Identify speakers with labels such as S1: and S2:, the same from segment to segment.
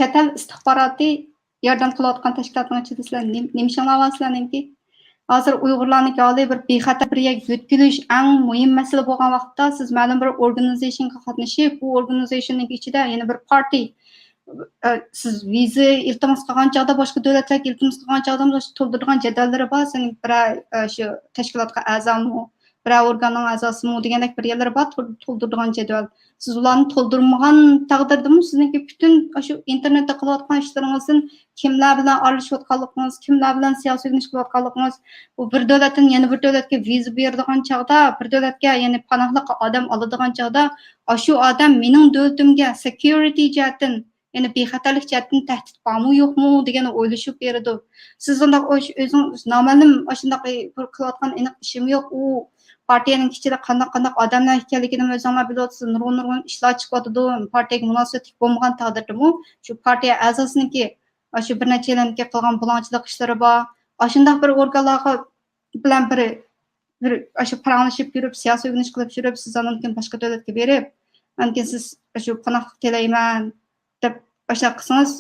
S1: chet el istixboroti yordam qilayotgan tashkilotning ichida sizlar nima ishlayapsizlarki? Hozir Uyg'urlarning hali bir bexatar bir yo'tkilish eng muhim masala bo'lgan vaqtda siz ma'lum bir organizationga qatnashib, bu organizationning ichida yana bir parti siz viza iltimos qilgan chog'da boshqa davlatlarga iltimos qilgan chog'da to'ldirgan jadvallari bor, sening bir shu tashkilotga a'zomi, bir organning a'zosimi degandek bir yerlari bor to'ldirgan jadval. Siz ularni to'ldirmagan taqdirdami sizningki butun shu internetda qilayotgan ishlaringizdan kimlar bilan aralashayotganligingiz, kimlar bilan siyosiy yurinish qilayotganligingiz, bu bir davlatdan yana bir davlatga viza beradigan chog'da, bir davlatga ya'ni panohliqqa odam oladigan chog'da, shu odam mening davlatimga security jihatdan yani bexatarlik jihatdan tahdid bormi yo'qmi degani o'ylashib beradi. Siz undaq o'zingiz noma'lum shunday bir qilayotgan aniq ishim yo'q. U partiyaning ichida qanday odamlar ekanligini o'zinglar bilasizlar. Nurg'un ishlar chiqyotidi. Partiyaga munosabatli bo'lmagan taqdirdami, shu partiya a'zosiniki shu bir necha yillarga qilgan bulonchilik ishlari bor. Shunday bir organlarga bilan bir shu paranglashib yurib, siyosiy yurinish qilib yurib, siz mumkin boshqa davlatga berib, mumkin siz shu panohlik tilayman deb başa qilsangiz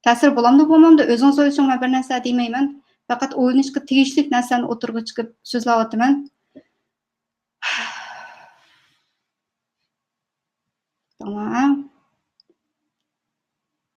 S1: ta'sir bo'lamdi bo'lmamdi o'zingiz o'ylashing men bir narsa demayman, faqat o'ylanishga tegishli narsani o'tirg'i chiqib so'zlayapman. Tamam.